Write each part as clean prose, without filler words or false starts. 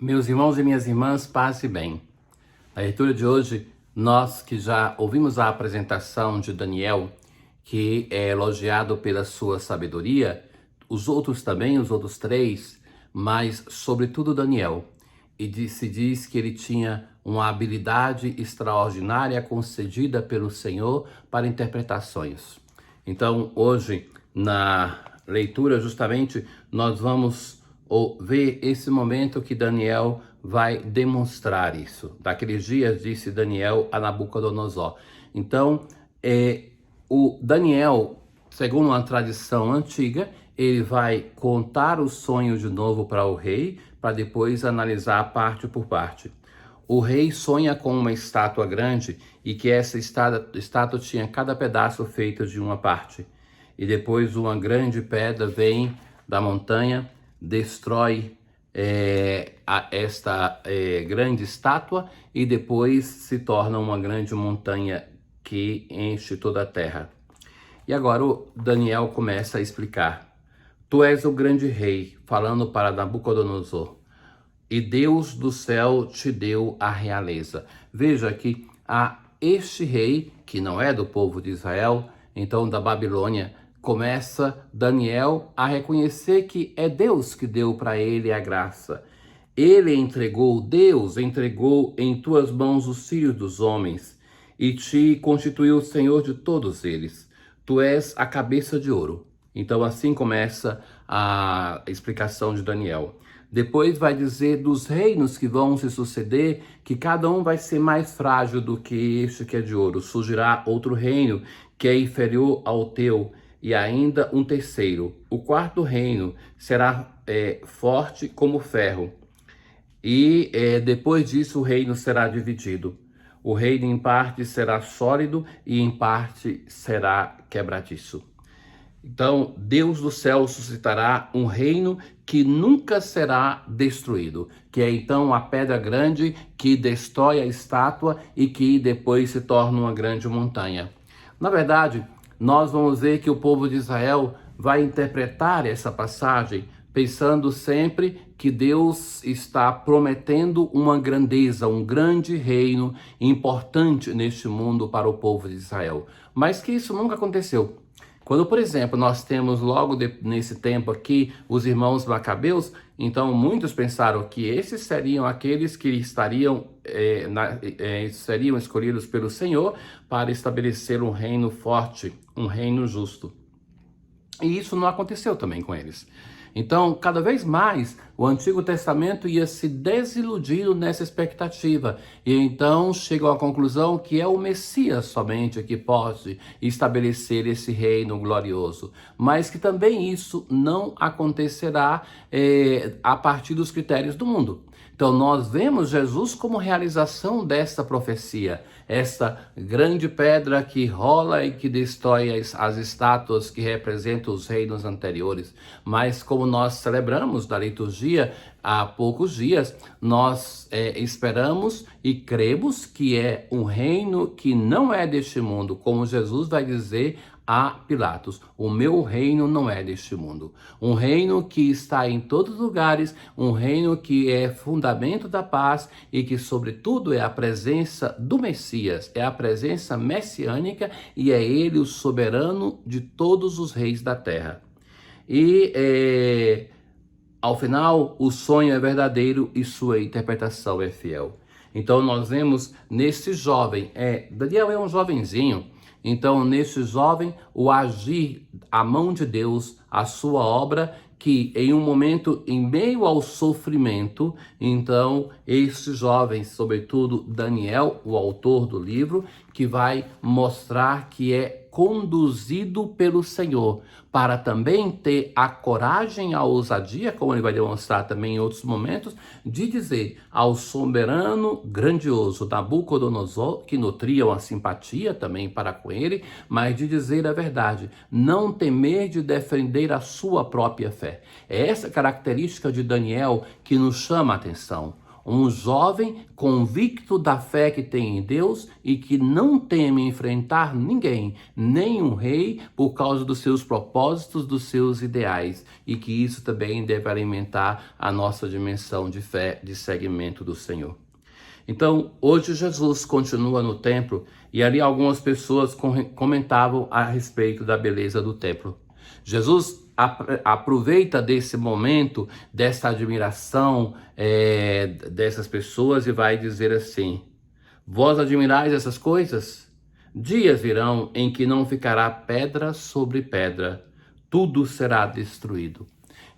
Meus irmãos e minhas irmãs, paz e bem. Na leitura de hoje, nós que já ouvimos a apresentação de Daniel, que é elogiado pela sua sabedoria, os outros também, os outros três, mas sobretudo Daniel. E se diz que ele tinha uma habilidade extraordinária concedida pelo Senhor para interpretações. Então, hoje, na leitura, justamente, nós vamos ver esse momento que Daniel vai demonstrar isso. Daqueles dias, disse Daniel a Nabucodonosor. Então, o Daniel, segundo uma tradição antiga, ele vai contar o sonho de novo para o rei, para depois analisar parte por parte. O rei sonha com uma estátua grande e que essa estátua tinha cada pedaço feito de uma parte. E depois uma grande pedra vem da montanha, destrói esta grande estátua e depois se torna uma grande montanha que enche toda a terra. E agora o Daniel começa a explicar. Tu és o grande rei, falando para Nabucodonosor, e Deus do céu te deu a realeza. Veja que este rei, que não é do povo de Israel, então da Babilônia, começa Daniel a reconhecer que é Deus que deu para ele a graça. Deus entregou em tuas mãos os filhos dos homens e te constituiu o Senhor de todos eles. Tu és a cabeça de ouro. Então assim começa a explicação de Daniel. Depois vai dizer dos reinos que vão se suceder, que cada um vai ser mais frágil do que este que é de ouro. Surgirá outro reino que é inferior ao teu, e ainda um terceiro. O quarto reino será forte como ferro. E depois disso o reino será dividido. O reino em parte será sólido e em parte será quebradiço. Então, Deus do céu suscitará um reino que nunca será destruído, que é então a pedra grande que destrói a estátua e que depois se torna uma grande montanha. Na verdade, nós vamos ver que o povo de Israel vai interpretar essa passagem pensando sempre que Deus está prometendo uma grandeza, um grande reino importante neste mundo para o povo de Israel. Mas que isso nunca aconteceu. Quando, por exemplo, nós temos logo nesse tempo aqui os irmãos macabeus, então muitos pensaram que esses seriam aqueles que seriam escolhidos pelo Senhor para estabelecer um reino forte, um reino justo. E isso não aconteceu também com eles. Então, cada vez mais, o Antigo Testamento ia se desiludindo nessa expectativa. E então chegam à conclusão que é o Messias somente que pode estabelecer esse reino glorioso. Mas que também isso não acontecerá a partir dos critérios do mundo. Então nós vemos Jesus como realização dessa profecia, essa grande pedra que rola e que destrói as estátuas que representam os reinos anteriores. Mas como nós celebramos na liturgia há poucos dias, nós esperamos e cremos que é um reino que não é deste mundo, como Jesus vai dizer a Pilatos: o meu reino não é deste mundo. Um reino que está em todos os lugares, um reino que é fundamento da paz e que, sobretudo, é a presença do Messias, é a presença messiânica e é ele o soberano de todos os reis da terra. E, ao final, o sonho é verdadeiro e sua interpretação é fiel. Então, nós vemos nesse jovem, Daniel é um jovenzinho. Então, nesse jovem, o agir, a mão de Deus, a sua obra, que em um momento, em meio ao sofrimento, então, este jovem, sobretudo Daniel, o autor do livro, que vai mostrar que é conduzido pelo Senhor, para também ter a coragem, a ousadia, como ele vai demonstrar também em outros momentos, de dizer ao soberano grandioso Nabucodonosor, que nutria uma simpatia também para com ele, mas de dizer a verdade, não temer de defender a sua própria fé. É essa característica de Daniel que nos chama a atenção. Um jovem convicto da fé que tem em Deus e que não teme enfrentar ninguém, nem um rei, por causa dos seus propósitos, dos seus ideais. E que isso também deve alimentar a nossa dimensão de fé, de seguimento do Senhor. Então, hoje Jesus continua no templo e ali algumas pessoas comentavam a respeito da beleza do templo. Jesus aproveita desse momento, dessa admiração dessas pessoas e vai dizer assim: vós admirais essas coisas? Dias virão em que não ficará pedra sobre pedra, tudo será destruído.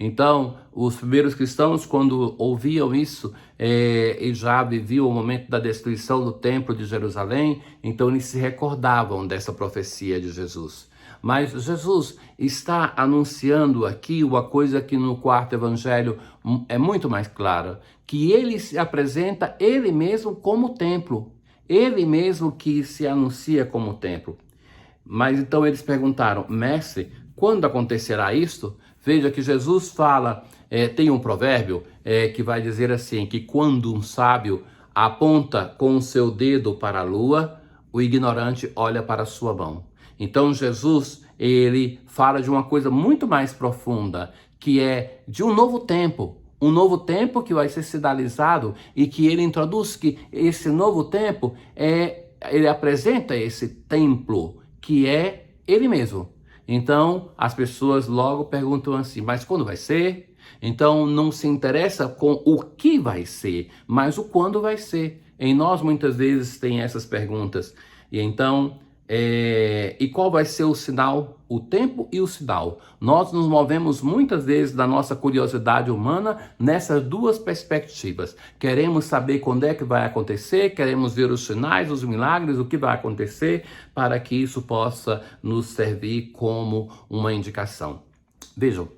Então, os primeiros cristãos, quando ouviam isso, e já viviam o momento da destruição do templo de Jerusalém, então eles se recordavam dessa profecia de Jesus. Mas Jesus está anunciando aqui uma coisa que no quarto evangelho é muito mais clara, que ele se apresenta ele mesmo como templo, ele mesmo que se anuncia como templo. Mas então eles perguntaram: mestre, quando acontecerá isto? Veja que Jesus fala, tem um provérbio que vai dizer assim, que quando um sábio aponta com o seu dedo para a lua, o ignorante olha para a sua mão. Então Jesus, ele fala de uma coisa muito mais profunda, que é de um novo tempo que vai ser sinalizado e que ele introduz que esse novo tempo ele apresenta esse templo que é ele mesmo. Então as pessoas logo perguntam assim: mas quando vai ser? Então não se interessa com o que vai ser, mas o quando vai ser. Em nós muitas vezes tem essas perguntas. E então, e qual vai ser o sinal? O tempo e o sinal. Nós nos movemos muitas vezes da nossa curiosidade humana nessas duas perspectivas. Queremos saber quando é que vai acontecer, queremos ver os sinais, os milagres, o que vai acontecer, para que isso possa nos servir como uma indicação. Vejam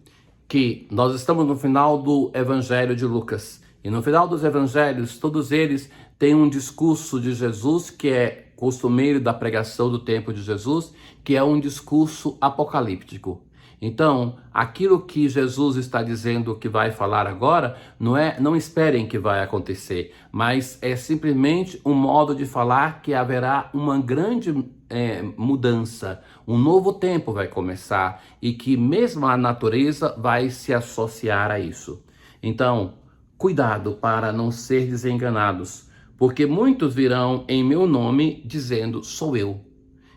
que nós estamos no final do Evangelho de Lucas. E no final dos evangelhos, todos eles têm um discurso de Jesus que é costumeiro da pregação do tempo de Jesus, que é um discurso apocalíptico. Então, aquilo que Jesus está dizendo que vai falar agora, não esperem que vai acontecer, mas é simplesmente um modo de falar que haverá uma grande mudança, um novo tempo vai começar e que mesmo a natureza vai se associar a isso. Então, cuidado para não ser desenganados, porque muitos virão em meu nome dizendo: sou eu.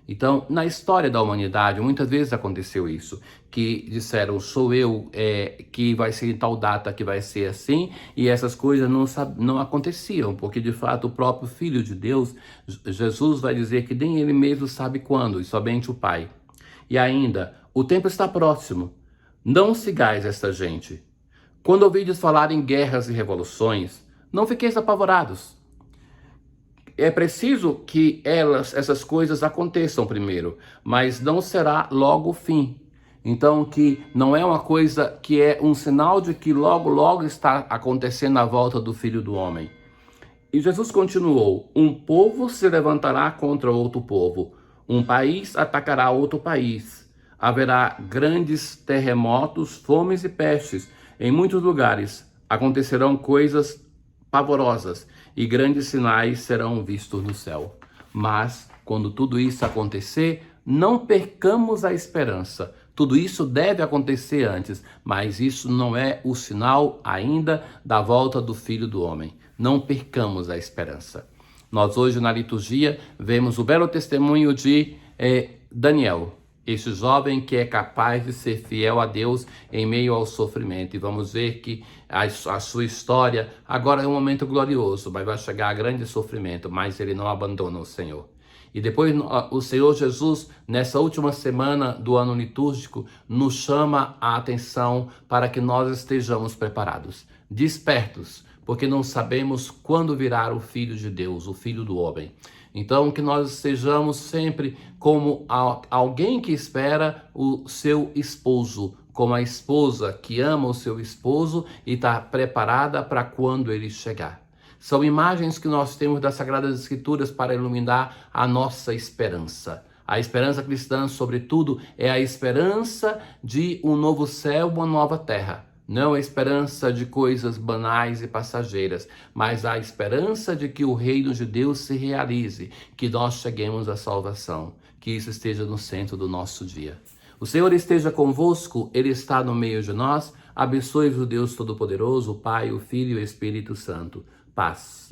Então, na história da humanidade, muitas vezes aconteceu isso, que disseram: sou eu, que vai ser em tal data, que vai ser assim, e essas coisas não aconteciam, porque de fato o próprio Filho de Deus, Jesus, vai dizer que nem ele mesmo sabe quando, e somente o Pai. E ainda, o tempo está próximo, não sigais esta gente. Quando ouvides falar em guerras e revoluções, não fiqueis apavorados. É preciso que essas coisas aconteçam primeiro, mas não será logo o fim. Então, que não é uma coisa que é um sinal de que logo está acontecendo a volta do Filho do Homem. E Jesus continuou: um povo se levantará contra outro povo, um país atacará outro país. Haverá grandes terremotos, fomes e pestes. Em muitos lugares acontecerão coisas pavorosas e grandes sinais serão vistos no céu. Mas, quando tudo isso acontecer, não percamos a esperança. Tudo isso deve acontecer antes, mas isso não é o sinal ainda da volta do Filho do Homem. Não percamos a esperança. Nós hoje na liturgia vemos o belo testemunho de Daniel, esse jovem que é capaz de ser fiel a Deus em meio ao sofrimento. E vamos ver que a sua história agora é um momento glorioso, mas vai chegar a grande sofrimento, mas ele não abandona o Senhor. E depois o Senhor Jesus, nessa última semana do ano litúrgico, nos chama a atenção para que nós estejamos preparados, despertos, porque não sabemos quando virá o Filho de Deus, o Filho do Homem. Então, que nós estejamos sempre como alguém que espera o seu esposo, como a esposa que ama o seu esposo e está preparada para quando ele chegar. São imagens que nós temos das Sagradas Escrituras para iluminar a nossa esperança. A esperança cristã, sobretudo, é a esperança de um novo céu, uma nova terra. Não a esperança de coisas banais e passageiras, mas a esperança de que o reino de Deus se realize, que nós cheguemos à salvação, que isso esteja no centro do nosso dia. O Senhor esteja convosco, Ele está no meio de nós. Abençoe-vos o Deus Todo-Poderoso, o Pai, o Filho e o Espírito Santo. Paz.